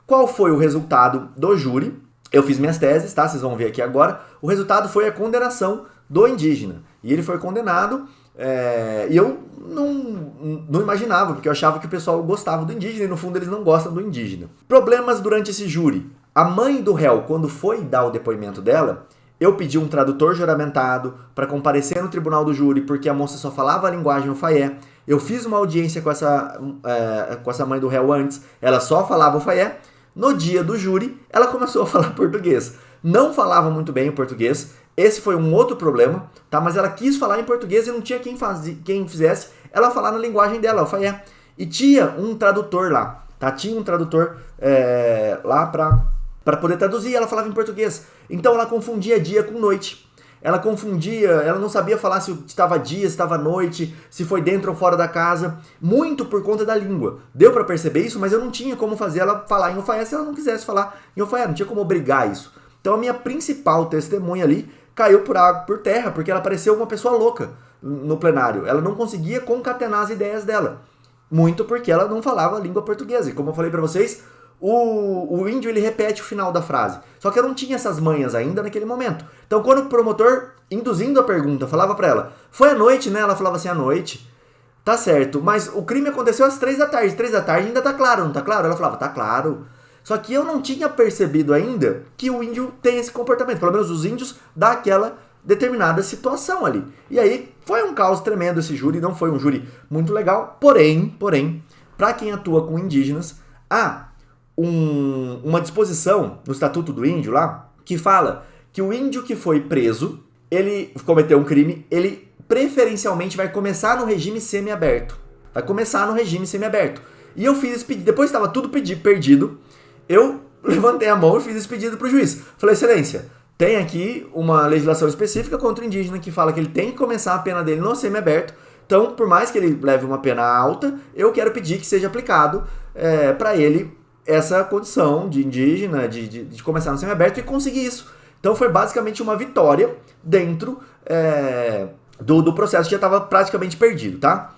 Qual foi o resultado do júri? Eu fiz minhas teses, tá? Vocês vão ver aqui agora. O resultado foi a condenação do indígena. E ele foi condenado, e eu não imaginava, porque eu achava que o pessoal gostava do indígena e no fundo eles não gostam do indígena. Problemas durante esse júri. A mãe do réu, quando foi dar o depoimento dela, eu pedi um tradutor juramentado para comparecer no tribunal do júri, porque a moça só falava a linguagem ofaié. Eu fiz uma audiência com essa mãe do réu antes, ela só falava ofaié. No dia do júri, ela começou a falar português. Não falava muito bem o português, esse foi um outro problema, tá? Mas ela quis falar em português e não tinha quem fizesse ela falar na linguagem dela, ofaié. E tinha um tradutor lá, tá? Tinha um tradutor lá para poder traduzir, ela falava em português. Então ela confundia dia com noite. Ela confundia, ela não sabia falar se estava dia, se estava noite, se foi dentro ou fora da casa, muito por conta da língua. Deu para perceber isso, mas eu não tinha como fazer ela falar em ofaié se ela não quisesse falar em ofaié, não tinha como obrigar isso. Então a minha principal testemunha ali caiu por terra, porque ela pareceu uma pessoa louca no plenário. Ela não conseguia concatenar as ideias dela, muito porque ela não falava a língua portuguesa. E como eu falei para vocês, o índio ele repete o final da frase. Só que eu não tinha essas manhas ainda naquele momento. Então quando o promotor, induzindo a pergunta, falava pra ela, foi à noite, né? Ela falava assim, à noite. Tá certo, mas o crime aconteceu às 3 da tarde. 3 da tarde ainda tá claro, não tá claro? Ela falava, tá claro. Só que eu não tinha percebido ainda que o índio tem esse comportamento. Pelo menos os índios daquela determinada situação ali. E aí foi um caos tremendo esse júri. Não foi um júri muito legal. Porém, pra quem atua com indígenas, uma disposição no Estatuto do Índio lá, que fala que o índio que foi preso, ele cometeu um crime, ele preferencialmente vai começar no regime semiaberto. Vai começar no regime semiaberto. E eu fiz esse pedido, depois que estava tudo perdido, eu levantei a mão e fiz esse pedido para o juiz. Falei, excelência, tem aqui uma legislação específica contra o indígena que fala que ele tem que começar a pena dele no semiaberto. Então, por mais que ele leve uma pena alta, eu quero pedir que seja aplicado para ele essa condição de indígena, de começar no semiaberto e conseguir isso. Então foi basicamente uma vitória dentro do processo que já estava praticamente perdido, tá?